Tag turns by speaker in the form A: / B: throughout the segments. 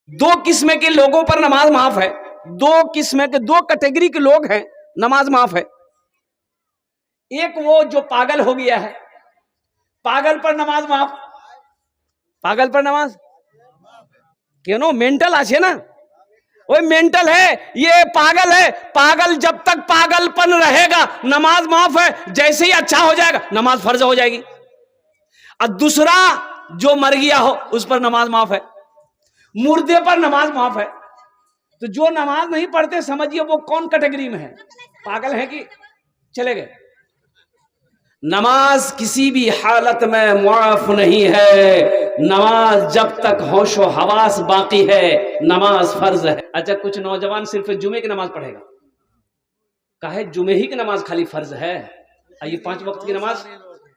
A: دو قسم کے لوگوں پر نماز معاف ہے. دو قسم کے, دو کیٹیگری کے لوگ ہیں, نماز معاف ہے. ایک وہ جو پاگل ہو گیا ہے, پاگل پر نماز معاف. پاگل پر نماز کیوں؟ مینٹل آچے نا, وہ مینٹل ہے, یہ پاگل ہے. پاگل جب تک پاگل پن رہے گا نماز معاف ہے, جیسے ہی اچھا ہو جائے گا نماز فرض ہو جائے گی. اور دوسرا جو مر گیا ہو اس پر نماز معاف ہے, مردے پر نماز معاف ہے. تو جو نماز نہیں پڑھتے سمجھیے وہ کون کیٹیگری میں ہے, پاگل ہے کہ چلے گئے. نماز کسی بھی حالت میں معاف نہیں ہے. نماز جب تک ہوش و حواس باقی ہے نماز فرض ہے. اچھا کچھ نوجوان صرف جمعے کی نماز پڑھے گا, کہے جمعے ہی کی نماز خالی فرض ہے, یہ 5 وقت کی نماز.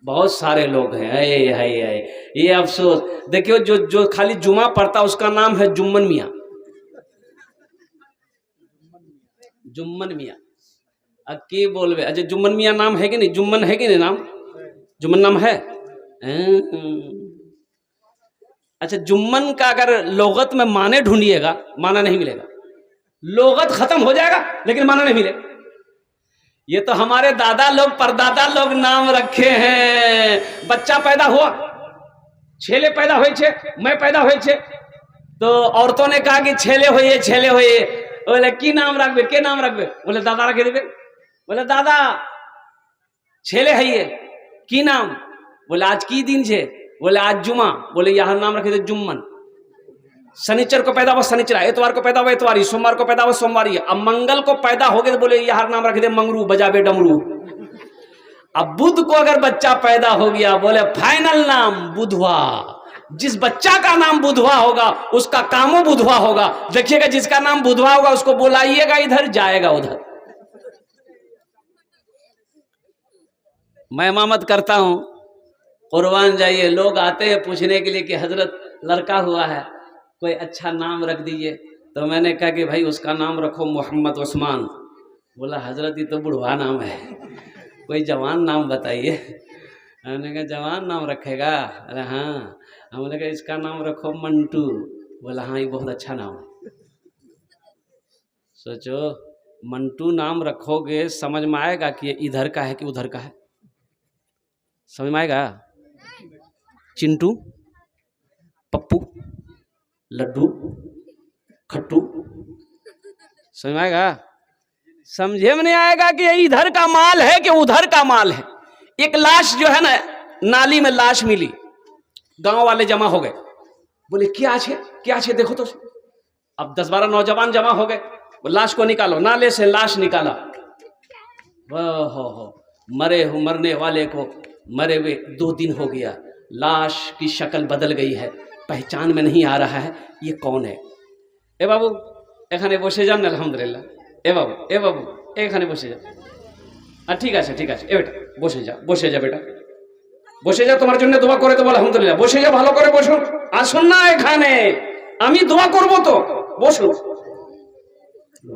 A: بہت سارے لوگ ہیں یہ افسوس. دیکھو جو خالی جمعہ پڑھتا اس کا نام ہے جمن میاں. جمن میاں کی بول بے. اچھا جمن میاں نام ہے کہ نہیں؟ جمن ہے کہ نہیں نام؟ جمن نام ہے. اچھا جمن کا اگر لغت میں معنی ڈھونڈیے گا معنی نہیں ملے گا. لغت ختم ہو جائے گا لیکن معنی نہیں ملے گا. یہ تو ہمارے دادا لوگ پردادا لوگ نام رکھے ہیں. بچہ پیدا ہوا, چھیلے پیدا ہوئے چھے, میں پیدا ہوئے چھے, تو عورتوں نے کہا کہ چھیلے ہوئے چھیلے ہوئے. بولے کی نام رکھبے, کے نام رکھبے؟ بولے دادا رکھے دیبے. بولے دادا چھیلے ہے کی نام؟ بولے آج کی دن چھے؟ بولے آج جمعہ. بولے یہاں نام رکھے دے جمن. سنیچر کو پیدا ہوا سنیچرا, اتوار کو پیدا ہوا اتواری, سوموار کو پیدا ہوا سومواری. اب منگل کو پیدا ہو گئے تو بولے یہاں نام رکھے دے منگرو, بجا بے ڈمرو. اب بدھ کو اگر بچہ پیدا ہو گیا بولے فائنل نام بدھوا. جس بچہ کا نام بدھوا ہوگا اس کا کاموں بدھوا ہوگا. دیکھیے گا جس کا نام بدھوا ہوگا اس کو بلائیے گا ادھر, جائے گا ادھر. میں امامت کرتا ہوں, قربان جائیے, لوگ آتے ہیں پوچھنے کے لیے کہ حضرت لڑکا ہوا ہے کوئی اچھا نام رکھ دیجئے. تو میں نے کہا کہ بھائی اس کا نام رکھو محمد عثمان. بولا حضرت یہ تو بڑھوا نام ہے, کوئی جوان نام بتائیے. ہم نے کہا جوان نام رکھے گا؟ ارے ہاں. ہم نے کہا اس کا نام رکھو منٹو. بولا ہاں یہ بہت اچھا نام ہے. سوچو منٹو نام رکھو گے سمجھ میں آئے گا کہ یہ ادھر کا ہے کہ ادھر کا ہے؟ سمجھ میں آئے گا؟ چنٹو, پپو, لڈو, کھٹو, سمجھ میں آئے گا؟ سمجھے میں نہیں آئے گا کہ یہ ادھر کا مال ہے کہ ادھر کا مال ہے. ایک لاش جو ہے نا, نالی میں لاش ملی, گاؤں والے جمع ہو گئے, بولے کیا چھے دیکھو تو. اب 10-12 نوجوان جمع ہو گئے, لاش کو نکالو. نالے سے لاش نکالا, مرنے والے کو مرے ہوئے 2 دن ہو گیا, لاش کی شکل بدل گئی ہے, پہچان میں نہیں آ رہا ہے یہ کون ہے. اے بابو এখানে বসে যান আলহামদুলিল্লাহ. এ বাবু এখানে বসে যান. ঠিক আছে এ বেটা বসে যা বেটা, বসে যা, তোমার জন্য দোয়া করে দেবো আলহামদুলিল্লাহ. বসে যা, ভালো করে বসুন. আসুন না এখানে, আমি দোয়া করব তো, বসুন.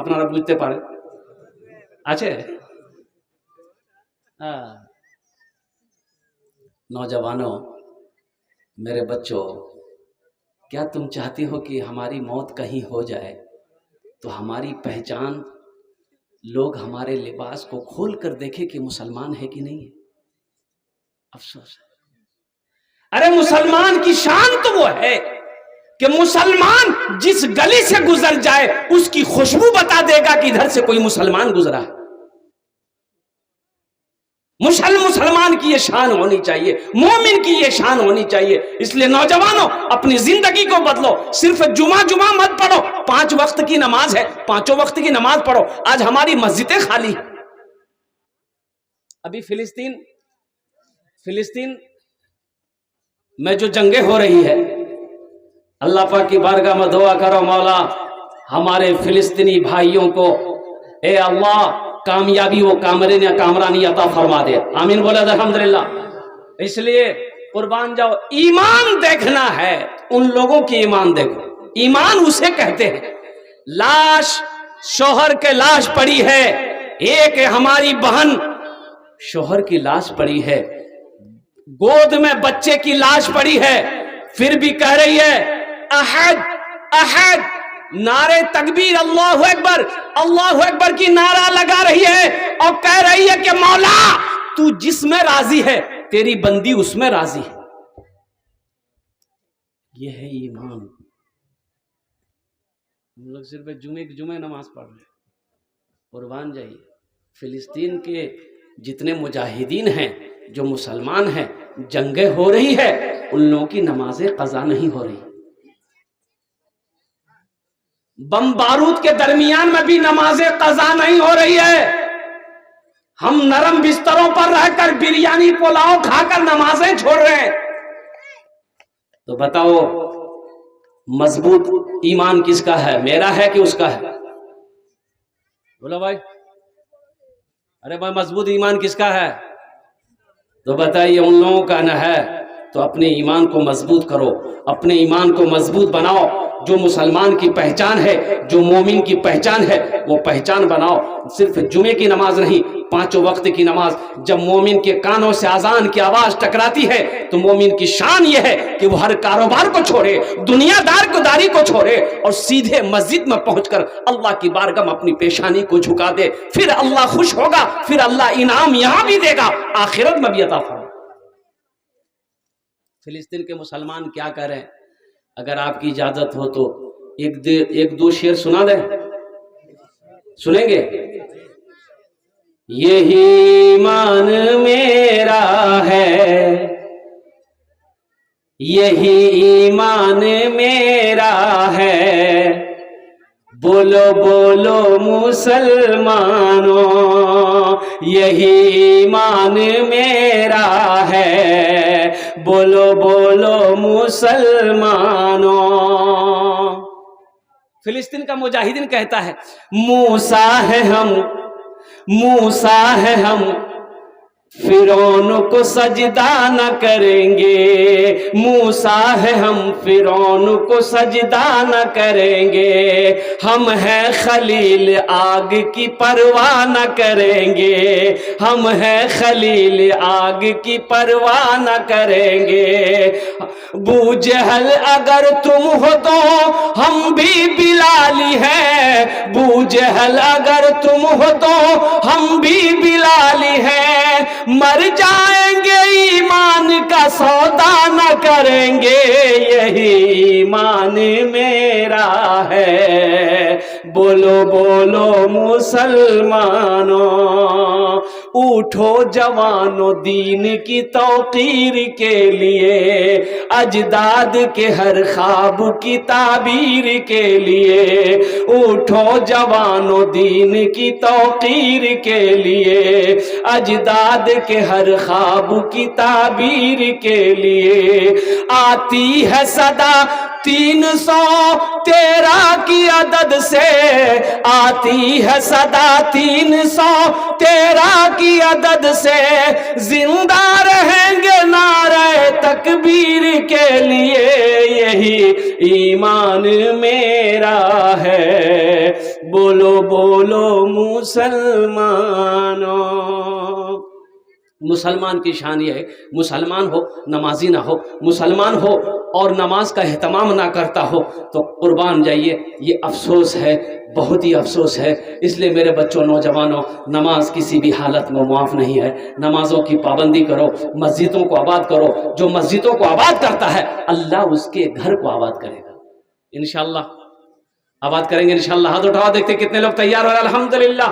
A: আপনারা বুঝতে পারেন আছে. نوجوانوں، میرے بچوں، کیا تم چاہتی ہو کہ ہماری موت کہیں ہو جائے تو ہماری پہچان لوگ ہمارے لباس کو کھول کر دیکھے کہ مسلمان ہے کہ نہیں ہے؟ افسوس ہے۔ ارے مسلمان کی شان تو وہ ہے کہ مسلمان جس گلی سے گزر جائے اس کی خوشبو بتا دے گا کہ ادھر سے کوئی مسلمان گزرا ہے۔ مسلمان کی یہ شان ہونی چاہیے، مومن کی یہ شان ہونی چاہیے۔ اس لیے نوجوانوں، اپنی زندگی کو بدلو۔ صرف جمعہ مت پڑھو، 5 وقت کی نماز ہے، 5 وقت کی نماز پڑھو۔ آج ہماری مسجدیں خالی ہیں۔ ابھی فلسطین میں جو جنگیں ہو رہی ہے، اللہ پاک کی بارگاہ میں دعا کرو، مولا ہمارے فلسطینی بھائیوں کو اے اللہ کامیابی و کامرانی عطا فرما دے۔ آمین بولے الحمدللہ۔ اس لیے قربان جاؤ، ایمان دیکھنا ہے، ان لوگوں کی ایمان دیکھو۔ ایمان اسے کہتے ہیں۔ لاش، شوہر کے لاش پڑی ہے، ایک ہماری بہن شوہر کی لاش پڑی ہے، گود میں بچے کی لاش پڑی ہے، پھر بھی کہہ رہی ہے احد احد، نعرے تکبیر، اللہ اکبر کی نعرہ لگا رہی ہے اور کہہ رہی ہے کہ مولا تو جس میں راضی ہے تیری بندی اس میں راضی ہے۔ یہ ہے ایمان۔ ہم لوگ صرف جمعہ نماز پڑھ رہے ہیں۔ قربان جائیے، فلسطین کے جتنے مجاہدین ہیں، جو مسلمان ہیں، جنگیں ہو رہی ہے، ان لوگوں کی نمازیں قضا نہیں ہو رہی۔ بم بارود کے درمیان میں بھی نمازیں قضا نہیں ہو رہی ہے۔ ہم نرم بستروں پر رہ کر بریانی پلاؤ کھا کر نمازیں چھوڑ رہے ہیں۔ تو بتاؤ مضبوط ایمان کس کا ہے، میرا ہے کہ اس کا ہے؟ بولو بھائی، ارے بھائی مضبوط ایمان کس کا ہے؟ تو بتائیے ان لوگوں کا نہ ہے۔ تو اپنے ایمان کو مضبوط کرو، اپنے ایمان کو مضبوط بناؤ۔ جو مسلمان کی پہچان ہے، جو مومن کی پہچان ہے، وہ پہچان بناؤ۔ صرف جمعے کی نماز نہیں، 5 وقت کی نماز۔ جب مومن کے کانوں سے اذان کی آواز ٹکراتی ہے تو مومن کی شان یہ ہے کہ وہ ہر کاروبار کو چھوڑے، دنیا داری کو چھوڑے اور سیدھے مسجد میں پہنچ کر اللہ کی بارگاہ میں اپنی پیشانی کو جھکا دے۔ پھر اللہ خوش ہوگا، پھر اللہ انعام یہاں بھی دے گا، آخرت میں بھی عطا فرمائے۔ فلسطین کے مسلمان کیا کر رہے ہیں؟ اگر آپ کی اجازت ہو تو ایک دو شعر سنا دیں، سنیں گے؟ یہی ایمان میرا ہے، یہی ایمان میرا ہے، بولو بولو مسلمانوں، یہی ایمان میرا ہے، بولو بولو مسلمانوں۔ فلسطین کا مجاہدین کہتا ہے موسیٰ ہے ہم فرعون کو سجدہ نہ کریں گے، موسیٰ ہے ہم فرعون کو سجدہ نہ کریں گے، ہم ہیں خلیل آگ کی پرواہ نہ کریں گے، ہم ہیں خلیل آگ کی پرواہ نہ کریں گے، ابو جہل اگر تم ہو تو ہم بھی بلالی ہیں، ابو جہل اگر تم ہو تو ہم بھی بلالی ہیں، مر جائیں گے ایمان کا سودا نہ کریں گے، یہی ایمان میرا ہے، بولو بولو مسلمانوں، اٹھو جوانوں دین کی توقیر کے لیے، اجداد کے ہر خواب کی تعبیر کے لیے، اٹھو جوانوں دین کی توقیر کے لیے، اجداد کے ہر خواب کی تعبیر کے لیے، آتی ہے صدا 313 کی عدد سے، آتی ہے صدا 313 کی عدد سے، زندہ رہیں گے نعرہ تکبیر کے لیے، یہی ایمان میرا ہے، بولو بولو مسلمانوں۔ مسلمان کی شان یہ ہے، مسلمان ہو نمازی نہ ہو، مسلمان ہو اور نماز کا اہتمام نہ کرتا ہو تو قربان جائیے، یہ افسوس ہے، بہت ہی افسوس ہے۔ اس لیے میرے بچوں، نوجوانوں، نماز کسی بھی حالت میں معاف نہیں ہے۔ نمازوں کی پابندی کرو، مسجدوں کو آباد کرو۔ جو مسجدوں کو آباد کرتا ہے اللہ اس کے گھر کو آباد کرے گا انشاءاللہ۔ آباد کریں گے انشاءاللہ۔ ہاتھ اٹھاؤ، دیکھتے کتنے لوگ تیار ہو رہے ہیں۔ الحمدللہ،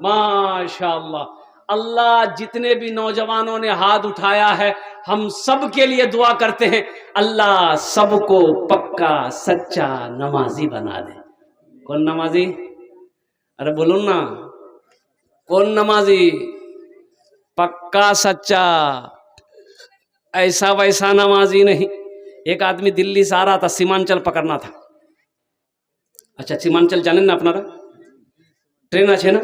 A: ماشاءاللہ۔ اللہ جتنے بھی نوجوانوں نے ہاتھ اٹھایا ہے ہم سب کے لیے دعا کرتے ہیں، اللہ سب کو پکا سچا نمازی بنا دے۔ کون نمازی؟ ارے بولو نا، کون نمازی؟ پکا سچا، ایسا ویسا نمازی نہیں۔ ایک آدمی دلی سے آ رہا تھا، سیمانچل پکڑنا تھا۔ اچھا سیمانچل جانیں نا اپنا ٹرین اچھے نا،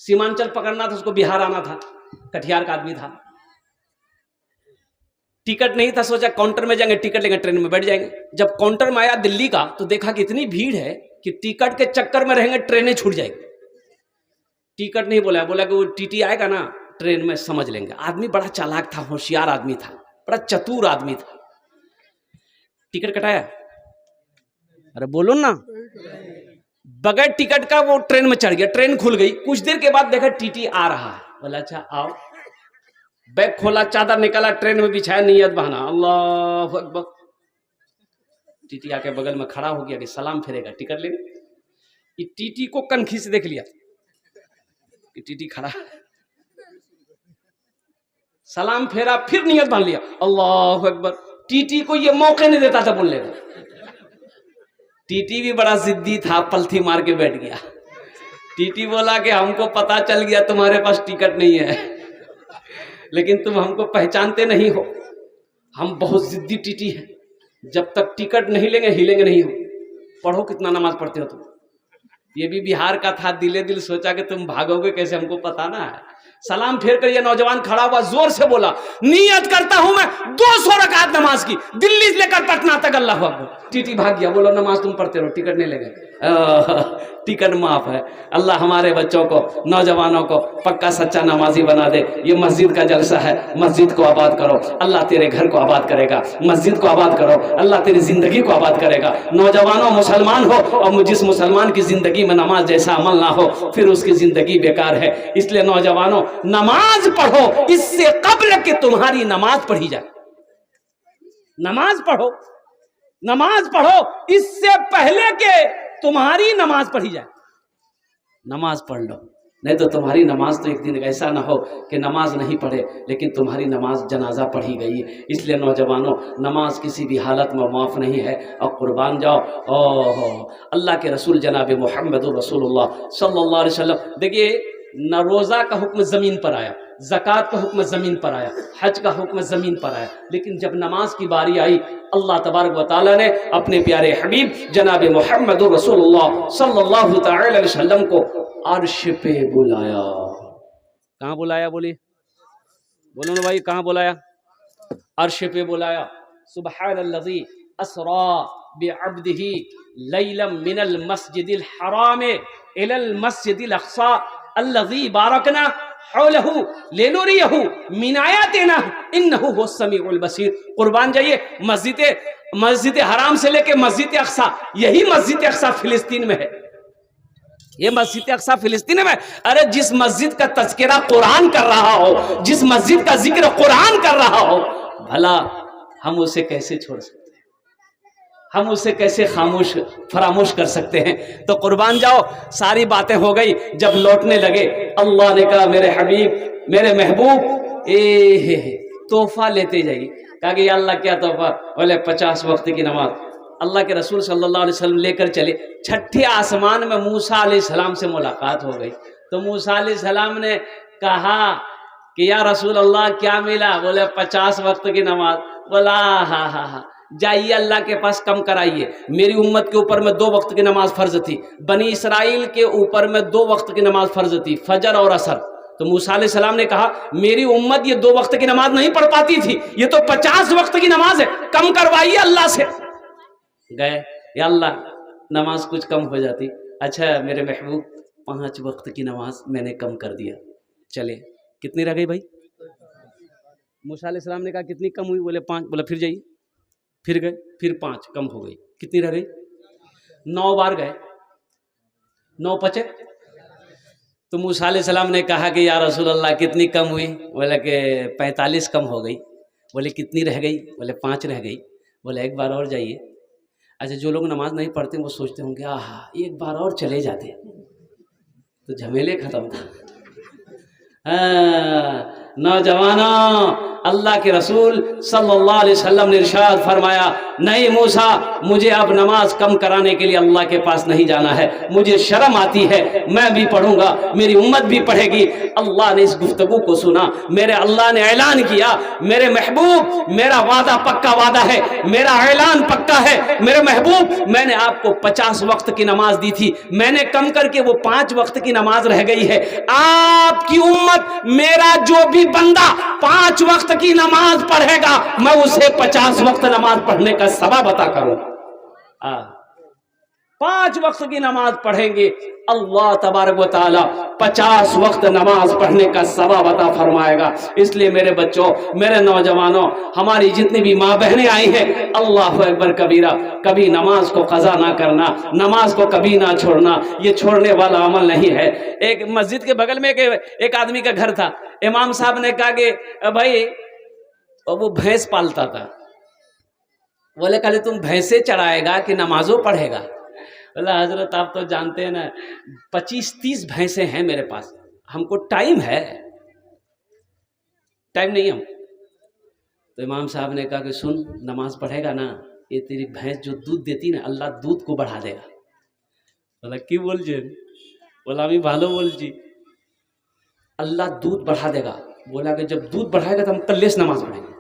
A: سیمانچل پکڑنا تھا، اس کو بہار آنا تھا، کٹیہار کا آدمی تھا، ٹکٹ نہیں تھا، سوچا کاؤنٹر میں جائیں گے ٹکٹ لیں گے ٹرین میں بیٹھ جائیں گے۔ جب کاؤنٹر میں آیا دلی کا تو دیکھا کہ اتنی بھیڑ ہے کہ ٹکٹ کے چکر میں رہیں گے ٹرینیں چھوٹ جائیں گی۔ ٹکٹ نہیں بولا، بولا کہ وہ ٹی ٹی آئے گا نا ٹرین میں سمجھ لیں گے۔ آدمی بڑا چالاک تھا، ہوشیار آدمی تھا، بڑا چتور آدمی تھا۔ ٹکٹ کٹایا، ارے بولو نا، بغیر ٹکٹ کا وہ ٹرین میں چڑھ گیا، ٹرین کھل گئی، کچھ دیر کے بعد دیکھا ٹی ٹی آ رہا ہے، بولا اچھا آؤ، بیگ کھولا، چادر نکالا، ٹرین میں بچھایا، نیت بہانا، اللہ اکبر۔ ٹی ٹی آ کے بغل میں کھڑا ہو گیا کہ سلام پھیرے گا ٹکٹ لے گا۔ یہ ٹی ٹی کو کنکھی سے دیکھ لیا کہ ٹی ٹی کھڑا، سلام پھیرا، پھر نیت باندھ لیا، اللہ اکبر۔ ٹی ٹی کو یہ موقع نہیں دیتا تھا بولنے کا۔ ٹی ٹی بھی بڑا ضدی تھا، پلتھی مار کے بیٹھ گیا۔ ٹی ٹی بولا کہ ہم کو پتا چل گیا تمہارے پاس ٹکٹ نہیں ہے، لیکن تم ہم کو پہچانتے نہیں ہو، ہم بہت ضدی ٹی ٹی ہے، جب تک ٹکٹ نہیں لیں گے ہلیں گے نہیں ہو۔ پڑھو کتنا نماز پڑھتے ہو تم۔ یہ بھی بہار کا تھا، دلے دل سوچا کہ تم بھاگو گے کیسے، ہم کو پتا نہ ہے۔ سلام پھیر کر یہ نوجوان کھڑا ہوا، زور سے بولا نیت کرتا ہوں میں 200 رکعت نماز کی، دلی سے لے کر پٹنہ تک، اللہ اکبر۔ ٹی ٹی بھاگ گیا، بولو نماز تم پڑھتے رہو، ٹکٹ نہیں لے گئے۔ ٹکٹ معاف ہے۔ اللہ ہمارے بچوں کو، نوجوانوں کو پکا سچا نمازی بنا دے۔ یہ مسجد کا جلسہ ہے، مسجد کو آباد کرو، اللہ تیرے گھر کو آباد کرے گا۔ مسجد کو آباد کرو، اللہ تیری زندگی کو آباد کرے گا۔ نوجوانوں مسلمان ہو، اور جس مسلمان کی زندگی میں نماز جیسا عمل نہ ہو پھر اس کی زندگی بیکار ہے۔ اس لیے نوجوانوں نماز پڑھو اس سے قبل کہ تمہاری نماز پڑھی جائے۔ نماز پڑھو، نماز پڑھو اس سے پہلے کہ تمہاری نماز پڑھی جائے۔ نماز پڑھ لو، نہیں تو تمہاری نماز تو ایک دن ایسا نہ ہو کہ نماز نہیں پڑھے لیکن تمہاری نماز جنازہ پڑھی گئی ہے۔ اس لیے نوجوانوں نماز کسی بھی حالت میں معاف نہیں ہے، اور قربان جاؤ۔ اللہ کے رسول جناب محمد رسول اللہ صلی اللہ علیہ وسلم، دیکھیے نہ روزہ کا حکم زمین پر آیا، زکوٰۃ کا حکم زمین پر آیا، حج کا حکم زمین پر آیا، لیکن جب نماز کی باری آئی اللہ تبارک و تعالیٰ نے اپنے پیارے حبیب جناب محمد رسول اللہ صلی اللہ تعالی علیہ وسلم کو عرش پہ بلایا۔ کہاں بلایا؟ بولو نا بھائی، کہاں بلایا؟ عرش پہ بلایا۔ سبحان الذی اسری بعبدہ لیلا من المسجد الحرام الی المسجد الاقصی الذی بارکنا حولہ لنریہ من آیاتنا انہ هو السمیع البصیر۔ قربان جائیے، مسجد حرام سے لے کے مسجد اقصی، یہی مسجد اقصی فلسطین میں ہے، یہ مسجد اقصی فلسطین میں۔ ارے جس مسجد کا تذکرہ قرآن کر رہا ہو، جس مسجد کا ذکر قرآن کر رہا ہو، بھلا ہم اسے کیسے چھوڑ سکتے ہیں؟ ہم اسے کیسے فراموش کر سکتے ہیں؟ تو قربان جاؤ، ساری باتیں ہو گئی۔ جب لوٹنے لگے اللہ نے کہا میرے حبیب، میرے محبوب، تحفہ لیتے جائیے۔ کہا کہ یا اللہ کیا تحفہ؟ بولے 50 وقت کی نماز۔ اللہ کے رسول صلی اللہ علیہ وسلم لے کر چلے، چھٹے آسمان میں موسیٰ علیہ السلام سے ملاقات ہو گئی۔ تو موسیٰ علیہ السلام نے کہا کہ یا رسول اللہ کیا ملا؟ بولے 50 وقت کی نماز۔ بولا ہاں، جائیے اللہ کے پاس کم کرائیے۔ میری امت کے اوپر میں 2 وقت کی نماز فرض تھی، بنی اسرائیل کے اوپر میں 2 وقت کی نماز فرض تھی، فجر اور عصر۔ تو موسیٰ علیہ السلام نے کہا میری امت یہ 2 وقت کی نماز نہیں پڑھ پاتی تھی، یہ تو 50 وقت کی نماز ہے، کم کروائیے اللہ سے۔ گئے، یا اللہ نماز کچھ کم ہو جاتی۔ اچھا میرے محبوب 5 وقت کی نماز میں نے کم کر دیا۔ چلے کتنی رہ گئی بھائی؟ موسیٰ علیہ السلام نے کہا کتنی کم ہوئی؟ بولے 5. بولا پھر جائیے، پھر گئے، پھر 5 کم ہو گئی، کتنی رہ گئی؟ 9 بار گئے، 9 پچے. تو موسیٰ علیہ السلام نے کہا کہ یا رسول اللہ کتنی کم ہوئی؟ بولا کہ 45 کم ہو گئی. بولے کتنی رہ گئی؟ بولے 5 رہ گئی. بولے ایک بار اور جائیے. اچھا جو لوگ نماز نہیں پڑھتے وہ سوچتے ہوں کہ آہا ایک بار اور چلے جاتے تو جھمیلے ختم تھا. نوجوانوں، اللہ کے رسول صلی اللہ علیہ وسلم نے ارشاد فرمایا نہیں موسیٰ، مجھے اب نماز کم کرانے کے لیے اللہ کے پاس نہیں جانا ہے، مجھے شرم آتی ہے، میں بھی پڑھوں گا، میری امت بھی پڑھے گی. اللہ نے اس گفتگو کو سنا، میرے اللہ نے اعلان کیا میرے محبوب میرا وعدہ پکا وعدہ ہے، میرا اعلان پکا ہے میرے محبوب، میں نے آپ کو 50 وقت کی نماز دی تھی، میں نے کم کر کے وہ 5 وقت کی نماز رہ گئی ہے. آپ کی امت میرا جو بھی بندہ 5 وقت کی نماز پڑھے گا میں اسے 50 وقت نماز پڑھنے کا ثواب عطا کروں. 5 وقت کی نماز پڑھیں گے اللہ تبارک و تعالی 50 وقت نماز پڑھنے کا ثواب عطا فرمائے گا. اس لیے میرے بچوں، میرے نوجوانوں، ہماری جتنی بھی ماں بہنیں آئی ہیں، اللہ اکبر کبیرہ، کبھی نماز کو قضا نہ کرنا، نماز کو کبھی نہ چھوڑنا، یہ چھوڑنے والا عمل نہیں ہے. ایک مسجد کے بغل میں ایک آدمی کا گھر تھا. امام صاحب نے کہا کہ بھائی وہ بھینس پالتا تھا. بولے کہ تم بھینسیں چرائے گا کہ نمازوں پڑھے گا؟ بولا حضرت آپ تو جانتے ہیں نا 25-30 بھینسیں ہیں میرے پاس، ہم کو ٹائم ہے، ٹائم نہیں ہم. تو امام صاحب نے کہا کہ سن، نماز پڑھے گا نا، یہ تیری بھینس جو دودھ دیتی نا اللہ دودھ کو بڑھا دے گا. بولا کی بول جی؟ بولا ہمیں بھالو بول جی اللہ دودھ بڑھا دے گا. بولا کہ جب دودھ بڑھائے گا تو ہم کل سے نماز پڑھیں گے.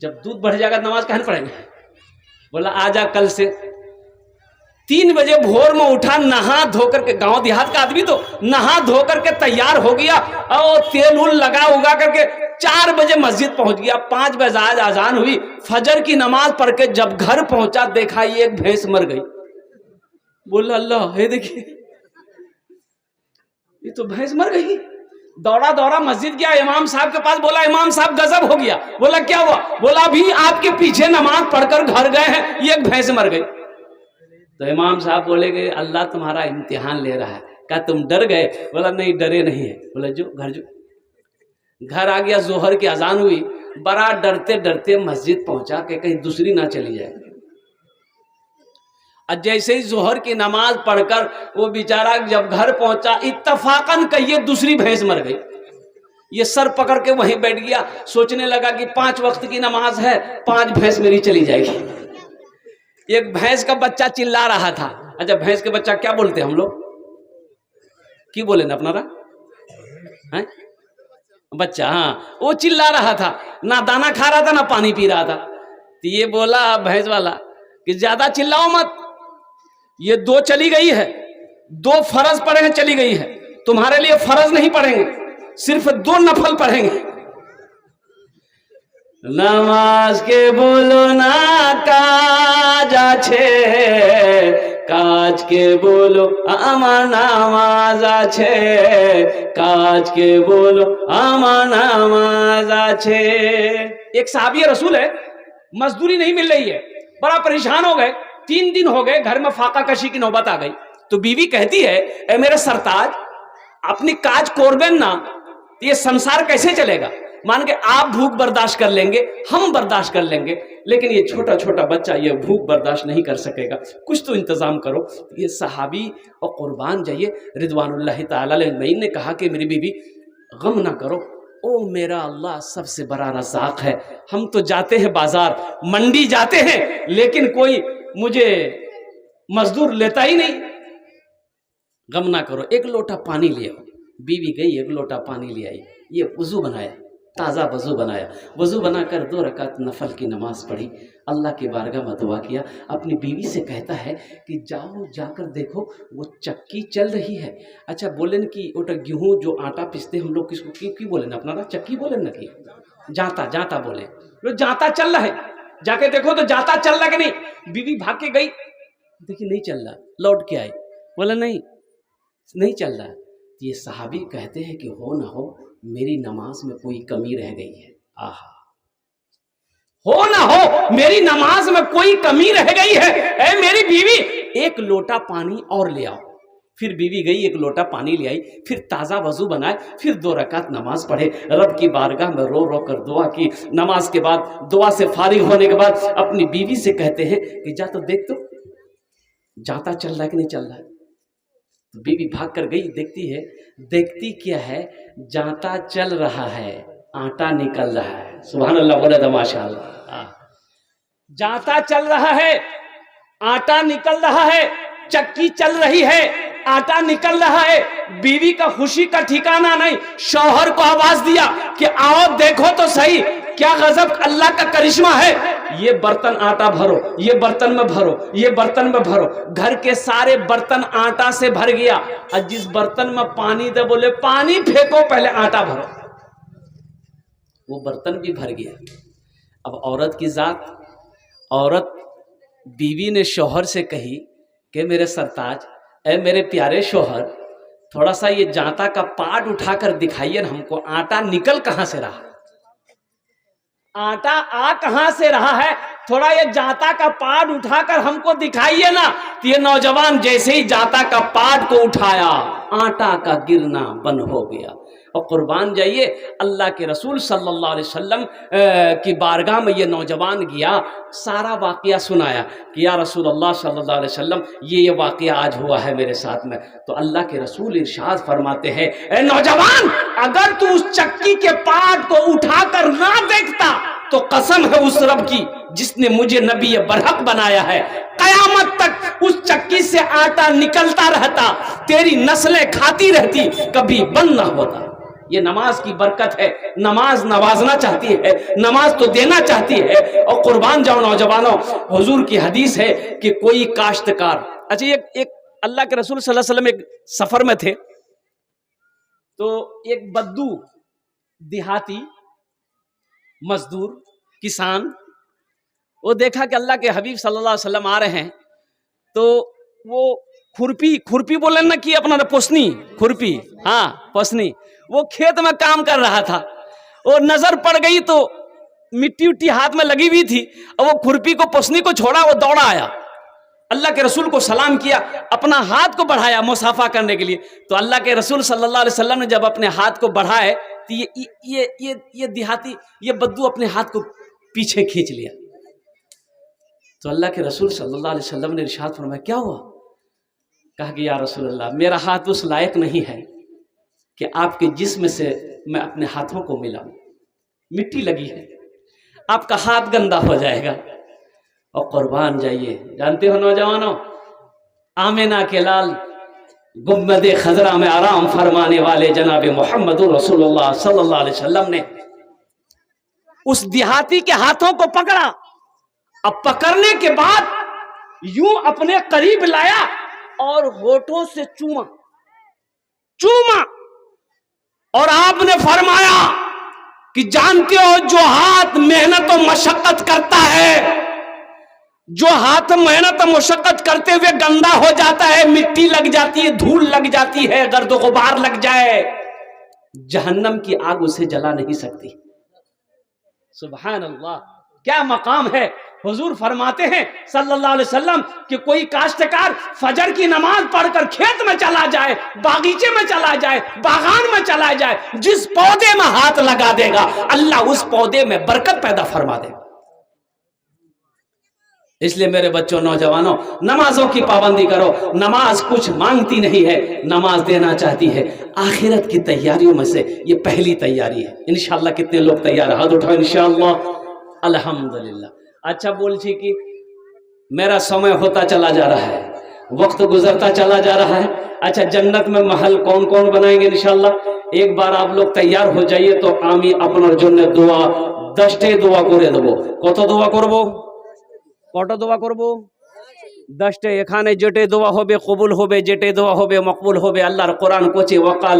A: جب دودھ بڑھ جائے گا نماز کہاں پڑھیں گے؟ بولا آ جا کل سے. 3 بجے بھور میں اٹھا، نہا دھو کر کے، گاؤں دیہات کا آدمی تو نہا دھو کر کے تیار ہو گیا اور تیل ول لگا اگا کر کے 4 بجے مسجد پہنچ گیا. 5 بجے اذان ہوئی، فجر کی نماز پڑھ کے جب گھر پہنچا دیکھا یہ ایک بھینس مر گئی. بولا اللہ ہے دیکھیے یہ تو بھینس مر گئی. دوڑا دوڑا مسجد گیا امام صاحب کے پاس. بولا امام صاحب غضب ہو گیا. بولا کیا ہوا؟ بولا ابھی آپ کے پیچھے نماز پڑھ کر گھر گئے ہیں، یہ ایک بھینس مر گئی. تو امام صاحب بولے کہ اللہ تمہارا امتحان لے رہا ہے. کہا تم ڈر گئے؟ بولا نہیں ڈرے نہیں ہے. بولا جو گھر آ گیا. ظہر کی اذان ہوئی، بڑا ڈرتے ڈرتے مسجد پہنچا کہ کہیں دوسری نہ چلی جائے. جیسے ہی ظہر کی نماز پڑھ کر وہ بیچارہ جب گھر پہنچا اتفاقاً کہیے دوسری بھینس مر گئی. یہ سر پکڑ کے وہیں بیٹھ گیا، سوچنے لگا کہ 5 وقت کی نماز ہے، 5 بھینس میری چلی جائے گی. ایک بھینس کا بچہ چلا رہا تھا. اچھا بھینس کے بچہ کیا بولتے ہیں ہم لوگ؟ کی بولے نا اپنا بچہ؟ ہاں وہ چلا رہا تھا، نہ دانا کھا رہا تھا نہ پانی پی رہا تھا. تو یہ بولا بھینس والا کہ زیادہ چلاؤ مت، یہ 2 چلی گئی ہے، 2 فرض پڑھے ہیں چلی گئی ہے، تمہارے لیے فرض نہیں پڑھیں گے، صرف 2 نفل پڑھیں گے. نماز کے بولو نا کاج আছে কাজ কে বলো আমার নামাজ আছে কাজ কে বলো আমার নামাজ আছে. ایک صحابی رسول ہے، مزدوری نہیں مل رہی ہے، بڑا پریشان ہو گئے. 3 دن ہو گئے، گھر میں فاقہ کشی کی نوبت آ گئی. تو بیوی کہتی ہے اے میرے سرتاج اپنی کاج کوربین نا، یہ سنسار کیسے چلے گا؟ مان کے آپ بھوک برداشت کر لیں گے، ہم برداشت کر لیں گے، لیکن یہ چھوٹا چھوٹا بچہ یہ بھوک برداشت نہیں کر سکے گا، کچھ تو انتظام کرو. یہ صحابی اور قربان جائیے رضوان اللہ تعالی علیہ نے کہا کہ میری بیوی غم نہ کرو، او میرا اللہ سب سے بڑا رزاق ہے. ہم تو جاتے ہیں بازار منڈی جاتے ہیں لیکن کوئی مجھے مزدور لیتا ہی نہیں. غم نہ کرو، 1 لوٹا پانی لے آؤ. بیوی گئی 1 لوٹا پانی لے آئی. یہ وضو بنایا، تازہ وضو بنایا، وضو بنا کر 2 رکعت نفل کی نماز پڑھی، اللہ کی بارگاہ میں دعا کیا. اپنی بیوی سے کہتا ہے کہ جاؤ جا کر دیکھو وہ چکی چل رہی ہے. اچھا بولیں کہ اوٹا گیہوں جو آٹا پیستے ہم لوگ کس کو کی بولیں اپنا نا چکی بولیں نا کہ جاتا بولیں، جاتا چل رہا ہے، جا کے دیکھو تو جاتا چل رہا کہ نہیں. بیوی بھاگ کے گئی، دیکھی نہیں چل رہا، لوٹ کے آئی، بولا نہیں چل رہا. یہ صحابی کہتے ہیں کہ ہو نہ ہو میری نماز میں کوئی کمی رہ گئی ہے. آہا، ہو نہ ہو میری نماز میں کوئی کمی رہ گئی ہے، اے میری بیوی ایک لوٹا پانی اور لے آؤ. پھر بیوی گئی، ایک لوٹا پانی لے آئی، پھر تازہ وضو بنائے، پھر 2 رکعت نماز پڑھے، رب کی بارگاہ میں رو رو کر دعا کی. نماز کے بعد دعا سے فارغ ہونے کے بعد اپنی بیوی سے کہتے ہیں کہ جا تو دیکھ تو جاتا چل رہا ہے کہ نہیں چل رہا ہے. بیوی بھاگ کر گئی، دیکھتی ہے، دیکھتی کیا ہے، جاتا چل رہا ہے، آٹا نکل رہا ہے. سبحان اللہ، بولے تو ماشاء اللہ. جاتا چل رہا ہے، آٹا نکل رہا ہے، چکی چل رہی ہے، آٹا نکل رہا ہے. بیوی کا خوشی کا ٹھکانہ نہیں. شوہر کو آواز دیا کہ آؤ دیکھو تو صحیح، کیا غضب اللہ کا کرشمہ ہے. یہ برتن آٹا بھرو، یہ برتن میں بھرو، یہ برتن میں بھرو. گھر کے سارے برتن آٹا سے بھر گیا. اور جس برتن میں پانی دے بولے پانی پھینکو پہلے آٹا بھرو، وہ برتن بھی بھر گیا. اب عورت کی ذات، عورت بیوی نے شوہر سے کہی کہ میرے سرتاج، اے میرے پیارے شوہر، تھوڑا سا یہ جانتا کا پاٹ اٹھا کر دکھائیے نا ہم کو، آٹا نکل کہاں سے رہا، آٹا آ کہاں سے رہا ہے، تھوڑا یہ جانتا کا پاٹ اٹھا کر ہم کو دکھائیے نا. یہ نوجوان جیسے ہی جانتا کا پاٹ کو اٹھایا، آٹا کا گرنا بند ہو گیا. اور قربان جائیے اللہ کے رسول صلی اللہ علیہ وسلم کی بارگاہ میں یہ نوجوان گیا، سارا واقعہ سنایا کہ یا رسول اللہ صلی اللہ علیہ وسلم یہ واقعہ آج ہوا ہے میرے ساتھ میں. تو اللہ کے رسول ارشاد فرماتے ہیں، اے نوجوان، اگر تو اس چکی کے پاٹ کو اٹھا کر نہ دیکھتا تو قسم ہے اس رب کی جس نے مجھے نبی برحق بنایا ہے، قیامت تک اس چکی سے آٹا نکلتا رہتا، تیری نسلیں کھاتی رہتی، کبھی بند نہ ہوتا. یہ نماز کی برکت ہے. نماز نوازنا چاہتی ہے، نماز تو دینا چاہتی ہے. اور قربان جاؤ نوجوانوں، حضور کی حدیث ہے کہ کوئی کاشتکار، اچھا ایک اللہ کے رسول صلی اللہ علیہ وسلم ایک سفر میں تھے، تو ایک بدو دیہاتی مزدور کسان، وہ دیکھا کہ اللہ کے حبیب صلی اللہ علیہ وسلم آ رہے ہیں، تو وہ کھرپی بولیں نا کہ اپنا پوسنی کھرپی، ہاں پوسنی، وہ کھیت میں کام کر رہا تھا، اور نظر پڑ گئی تو مٹی اٹی ہاتھ میں لگی ہوئی تھی، اور وہ کھرپی کو پوسنی کو چھوڑا، وہ دوڑا آیا، اللہ کے رسول کو سلام کیا، اپنا ہاتھ کو بڑھایا مصافحہ کرنے کے لیے. تو اللہ کے رسول صلی اللہ علیہ وسلم نے جب اپنے ہاتھ کو بڑھائے تو یہ دیہاتی، یہ بدو اپنے ہاتھ کو پیچھے کھینچ لیا. تو اللہ کے رسول صلی اللہ علیہ وسلم نے ارشاد فرمایا، کیا ہوا؟ کہا کہ یا رسول اللہ، میرا ہاتھ اس لائق نہیں ہے کہ آپ کے جسم سے میں اپنے ہاتھوں کو ملاؤں، مٹی لگی ہے، آپ کا ہاتھ گندا ہو جائے گا. اور قربان جائیے، جانتے ہو نوجوانوں، آمینہ کے لال گنبد خضرا میں آرام فرمانے والے جناب محمد رسول اللہ صلی اللہ علیہ وسلم نے اس دیہاتی کے ہاتھوں کو پکڑا. اب پکڑنے کے بعد یوں اپنے قریب لایا اور ہونٹوں سے چوما، اور آپ نے فرمایا کہ جانتے ہو جو ہاتھ محنت و مشقت کرتا ہے، جو ہاتھ محنت و مشقت کرتے ہوئے گندا ہو جاتا ہے، مٹی لگ جاتی ہے، دھول لگ جاتی ہے، گرد و غبار لگ جائے، جہنم کی آگ اسے جلا نہیں سکتی. سبحان اللہ، کیا مقام ہے. حضور فرماتے ہیں صلی اللہ علیہ وسلم کہ کوئی کاشتکار فجر کی نماز پڑھ کر کھیت میں چلا جائے، باغیچے میں چلا جائے، باغان میں چلا جائے، جس پودے میں ہاتھ لگا دے گا اللہ اس پودے میں برکت پیدا فرما دے گا. اس لیے میرے بچوں، نوجوانوں، نمازوں کی پابندی کرو. نماز کچھ مانگتی نہیں ہے، نماز دینا چاہتی ہے. آخرت کی تیاریوں میں سے یہ پہلی تیاری ہے. انشاءاللہ کتنے لوگ تیار ہیں؟ ہاتھ اٹھاؤ انشاءاللہ. الحمدللہ. اچھا بولچی کہ میرا سمے ہوتا چلا جا رہا ہے، وقت گزرتا چلا جا رہا ہے. اچھا، جنت میں محل کون کون بنائیں گے انشاءاللہ؟ ایک بار آپ لوگ تیار ہو جائیے تو আমি আপনার জন্য দোয়া 10টি দোয়া করে দেব. কত দোয়া করব? কত দোয়া করব? 10টি. এখানে যেটে দোয়া হবে কবুল হবে, যেটে দোয়া হবে মকবুল হবে. আল্লাহর কোরআন কোচে ওয়াকাল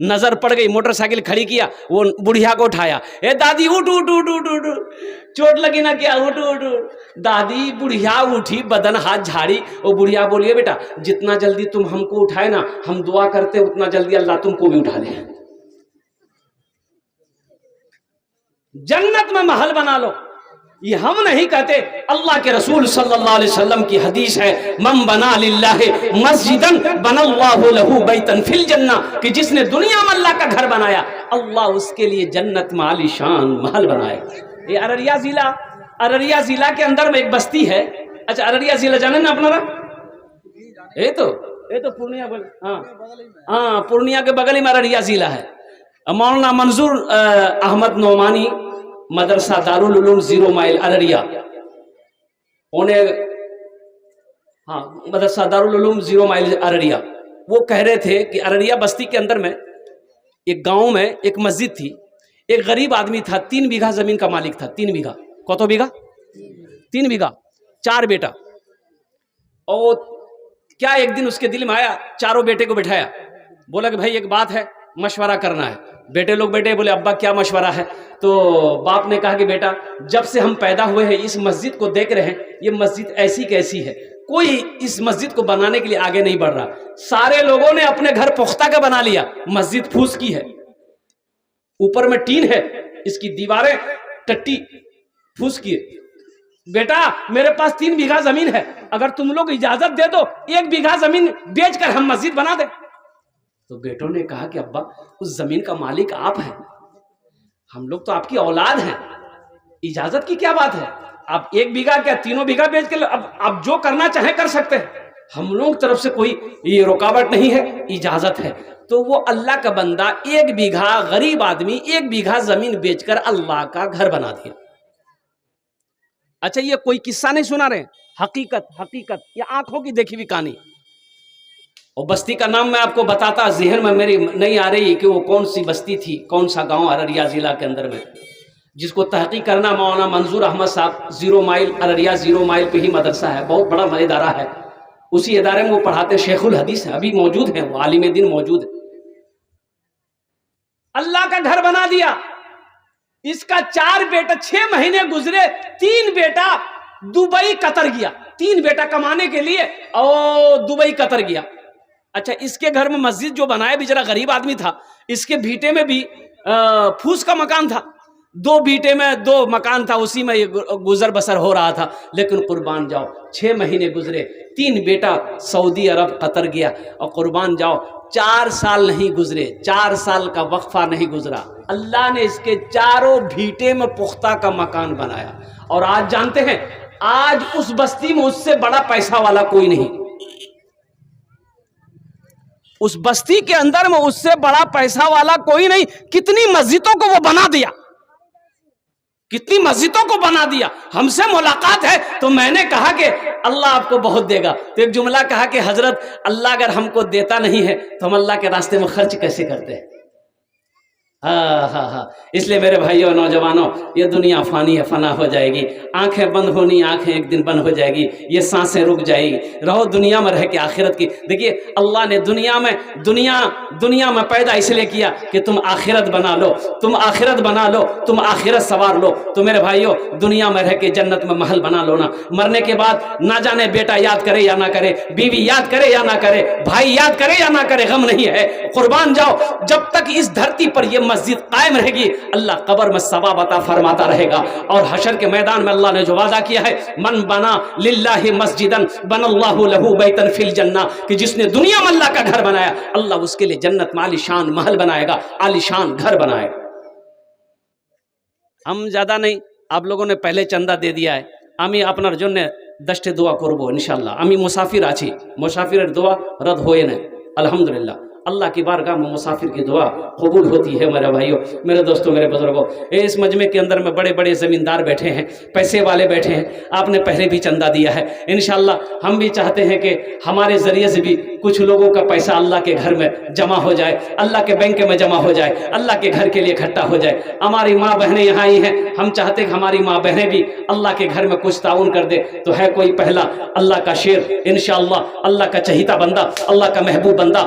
A: نظر پڑ گئی، موٹر سائیکل کھڑی کیا، وہ بڑھیا کو اٹھایا، اے دادی اٹھ اٹھ اٹھ اٹھ اٹھ، چوٹ لگی نہ کیا، اٹھ اٹھ اٹھ۔ دادی بڑھیا اٹھی، بدن ہاتھ جھاڑی، وہ بڑھیا بولیے بیٹا جتنا جلدی تم ہم کو اٹھائے نا، ہم دعا کرتے اتنا جلدی اللہ تم کو بھی اٹھا لے۔ جنت میں محل بنا لو، یہ ہم نہیں کہتے، اللہ کے رسول صلی اللہ علیہ وسلم کی حدیث ہے، من بنا للہ مسجدا بنا اللہ لہ بیتا فی الجنہ، کہ جس نے دنیا میں اللہ کا گھر بنایا اللہ اس کے لیے جنت میں عالی شان محل بنائے۔ یہ ارریہ ضلع کے اندر میں ایک بستی ہے، اچھا ارریہ ضلع جانے نا اپنا، یہ تو پورنیہ، ہاں پورنیہ کے بغل میں ارریہ ضلع ہے۔ مولانا منظور احمد نعمانی مدرسہ دارالعلوم 0 مائل ارریہ، ہاں مدرسہ دارالعلوم 0 مائل ارریہ، وہ کہہ رہے تھے کہ ارریہ بستی کے اندر میں ایک گاؤں میں ایک مسجد تھی، ایک غریب آدمی تھا، 3 بیگھا زمین کا مالک تھا، 3 بیگھا، کتو بیگھا؟ 3 بیگھا، 4 بیٹا۔ اور کیا ایک دن اس کے دل میں آیا، چاروں بیٹے کو بٹھایا، بولا کہ بھائی ایک بات ہے، مشورہ کرنا ہے۔ بیٹے لوگ بیٹے، بولے ابا کیا مشورہ ہے؟ تو باپ نے کہا کہ بیٹا جب سے ہم پیدا ہوئے ہیں اس مسجد کو دیکھ رہے ہیں، یہ مسجد ایسی کیسی ہے، کوئی اس مسجد کو بنانے کے لیے آگے نہیں بڑھ رہا، سارے لوگوں نے اپنے گھر پختہ کا بنا لیا، مسجد پھوس کی ہے، اوپر میں ٹین ہے، اس کی دیواریں ٹٹی پھوس کی ہے۔ بیٹا میرے پاس 3 بیگھا زمین ہے، اگر تم لوگ اجازت دے دو 1 بیگھا زمین بیچ کر ہم مسجد بنا دیں۔ تو بیٹوں نے کہا کہ ابا اس زمین کا مالک آپ ہیں، ہم لوگ تو آپ کی اولاد ہیں، اجازت کی کیا بات ہے، آپ 1 بیگھا کیا 3 بیگھا بیچ کے اب آپ جو کرنا چاہیں کر سکتے ہیں، ہم لوگ طرف سے کوئی یہ رکاوٹ نہیں ہے، اجازت ہے۔ تو وہ اللہ کا بندہ 1 بیگھا، غریب آدمی 1 بیگھا زمین بیچ کر اللہ کا گھر بنا دیا۔ اچھا یہ کوئی قصہ نہیں سنا رہے، حقیقت، یہ آنکھوں کی دیکھی ہوئی کہانی۔ اور بستی کا نام میں آپ کو بتاتا، ذہن میں میری نہیں آ رہی کہ وہ کون سی بستی تھی، کون سا گاؤں ارریہ ضلع کے اندر میں، جس کو تحقیق کرنا مولانا منظور احمد صاحب 0 مائل ارریہ 0 مائل پہ ہی مدرسہ ہے، بہت بڑا ادارہ ہے، اسی ادارے میں وہ پڑھاتے، شیخ الحدیث ہیں، ابھی موجود ہیں، وہ عالم دین موجود ہے۔ اللہ کا گھر بنا دیا، اس کا 4 بیٹا، 6 مہینے گزرے، 3 بیٹا دبئی قطر گیا، 3 بیٹا کمانے کے لیے اور دبئی قطر گیا۔ اچھا اس کے گھر میں مسجد جو بنایا بیچارہ غریب آدمی تھا، اس کے بھیٹے میں بھی پھوس کا مکان تھا، 2 بھیٹے میں 2 مکان تھا، اسی میں گزر بسر ہو رہا تھا۔ لیکن قربان جاؤ 6 مہینے گزرے، 3 بیٹا سعودی عرب قطر گیا، اور قربان جاؤ 4 سال نہیں گزرے، 4 سال کا وقفہ نہیں گزرا، اللہ نے اس کے 4 بھیٹے میں پختہ کا مکان بنایا۔ اور آج جانتے ہیں، آج اس بستی میں اس سے بڑا پیسہ والا کوئی نہیں، اس بستی کے اندر میں اس سے بڑا پیسہ والا کوئی نہیں۔ کتنی مسجدوں کو وہ بنا دیا، کتنی مسجدوں کو بنا دیا۔ ہم سے ملاقات ہے تو میں نے کہا کہ اللہ آپ کو بہت دے گا، تو ایک جملہ کہا کہ حضرت اللہ اگر ہم کو دیتا نہیں ہے تو ہم اللہ کے راستے میں خرچ کیسے کرتے ہیں؟ ہاں اس لیے میرے بھائیوں نوجوانوں، یہ دنیا فانی ہے، فنا ہو جائے گی، آنکھیں بند ہونی، آنکھیں ایک دن بند ہو جائے گی، یہ سانسیں رک جائے گی، رہو دنیا میں رہ کے آخرت کی۔ دیکھیے اللہ نے دنیا میں پیدا اس لیے کیا کہ تم آخرت بنا لو، تم آخرت بنا لو، تم آخرت سوار لو۔ تو میرے بھائیوں دنیا میں رہ کے جنت میں محل بنا لو نا، مرنے کے بعد نہ جانے بیٹا یاد کرے یا نہ کرے، بیوی یاد کرے یا نہ کرے، بھائی یاد کرے یا نہ کرے، غم نہیں ہے۔ قربان جاؤ جب تک اس دھرتی پر یہ مسجد قائم رہے گی، اللہ قبر میں ثواب عطا فرماتا رہے گا، اور حشر کے میدان میں اللہ نے جو وعدہ کیا ہے، من بنا للہ مسجدا بنا اللہ لہ بیتا فی الجنہ، کہ جس نے دنیا میں اللہ کا گھر بنایا اللہ اس کے لیے جنت میں عالی شان محل بنائے گا، عالی شان گھر بنائے گا۔ ہم زیادہ نہیں، آپ لوگوں نے پہلے چندہ دے دیا ہے، আমি আপনার জন্য 10টি দোয়া করব ইনশাআল্লাহ। আমি মুসাফির আছি, মুসাফিরের দোয়া রদ হয়ে না আলহামদুলিল্লাহ। اللہ کی بارگاہ میں مسافر کی دعا قبول ہوتی ہے میرے بھائیوں، میرے دوستوں، میرے بزرگوں۔ اس مجمع کے اندر میں بڑے بڑے زمیندار بیٹھے ہیں، پیسے والے بیٹھے ہیں، آپ نے پہلے بھی چندہ دیا ہے، انشاءاللہ ہم بھی چاہتے ہیں کہ ہمارے ذریعے سے بھی کچھ لوگوں کا پیسہ اللہ کے گھر میں جمع ہو جائے، اللہ کے بینک میں جمع ہو جائے، اللہ کے گھر کے لیے اکٹھا ہو جائے۔ ہماری ماں بہنیں یہاں آئی ہیں، ہم چاہتے ہیں کہ ہماری ماں بہنیں بھی اللہ کے گھر میں کچھ تعاون کر دے۔ تو ہے کوئی پہلا اللہ کا شیر، انشاءاللہ اللہ کا چہیتا بندہ، اللہ کا محبوب بندہ،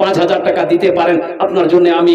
A: 5000 টাকা দিতে পারেন আপনার জন্য আমি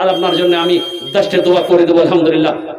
A: আর আপনার জন্য আমি 10 দোয়া করে দেব আলহামদুলিল্লাহ।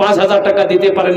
A: 5000 টাকা দিতে পারেন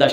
A: 10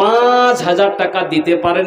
A: 5000 টাকা দিতে পারেন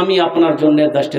A: আমি আপনার জন্য 10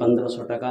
A: 1500 টাকা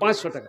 A: 500 টাকা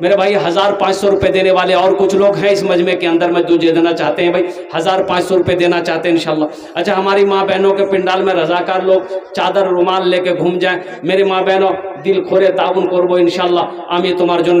A: میرے بھائی 1500 روپے دینے والے اور کچھ لوگ ہیں اس مجمع کے اندر میں جو دینا چاہتے ہیں بھائی 1500 روپے دینا چاہتے ہیں انشاءاللہ. اچھا ہماری ماں بہنوں کے پنڈال میں رضاکار لوگ چادر رومال لے کے گھوم جائیں. میری ماں بہنوں দিল করে তাউন করব ইনশাআল্লাহ. আমি তোমার জন্য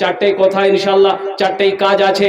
A: চারটেই কথা ইনশাআল্লাহ, চারটেই কাজ আছে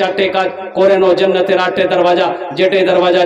A: চারটেই কাজ করে নাও. জান্নাতের 8টে দরওয়াজা, যেটাই দরওয়াজা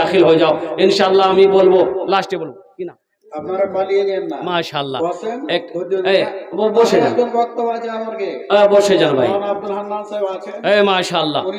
A: দাখিল হয়ে যাও ইনশাআল্লাহ. আমি বলবো লাস্টে বলবো কি না
B: আপনারা পালিয়ে যান না
A: মাশাআল্লাহ.
B: এক
A: ও বসে যান,
B: বক্তব্য আছে আমাকে
A: বসে যান ভাই.
B: আব্দুল হান্নান সাহেব আছেন
A: মাশাআল্লাহ.
B: উনি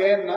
B: যেন না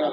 B: যান.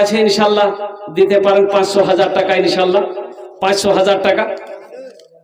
A: আছে ইনশাআল্লাহ দিতে পারেন 500,000 টাকা ইনশাআল্লাহ 500,000 টাকা.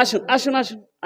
A: আসুন আসুন আসুন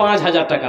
A: 5,000 টাকা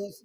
C: 10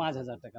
A: 5,000 টাকা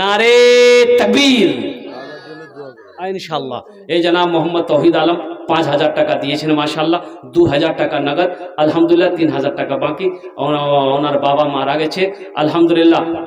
A: নারে তাকবীর ইনশাআল্লাহ. এই জনাব মোহাম্মদ তৌহিদ আলম 5,000 টাকা দিয়েছেন মাশাআল্লাহ. 2,000 টাকা নগদ আলহামদুলিল্লাহ. 3,000 টাকা বাকি. ওনার বাবা মারা গেছে আলহামদুলিল্লাহ.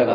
A: টাকা.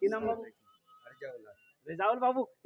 A: কি নাম বাবু? রেজাউল বাবু.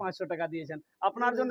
A: 500 টাকা দিয়েছেন আপনার জন্য.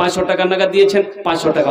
A: 500 টাকা নগদ দিয়েছেন, 500 টাকা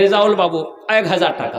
A: রেজাউল বাবু 1,000 টাকা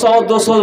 A: 100-200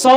A: 100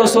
A: 200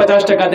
A: 50 টাকা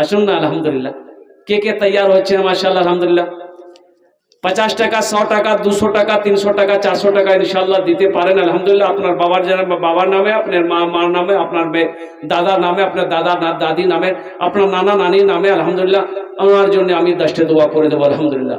A: আসুন না আলহামদুলিল্লাহ. কে তৈয়ার হচ্ছে মাশাআল্লাহ আলহামদুলিল্লাহ. 50 টাকা, 100 টাকা, 200 টাকা, 300 টাকা, 400 টাকা ইনশাআল্লাহ দিতে পারেন আলহামদুলিল্লাহ. আপনার বাবার নামে, আপনার মার নামে, আপনার দাদার নামে, আপনার দাদি নামে, আপনার নানা নানির নামে আলহামদুলিল্লাহ. আমার জন্য আমি 10টা দোয়া করে দেবো আলহামদুলিল্লাহ.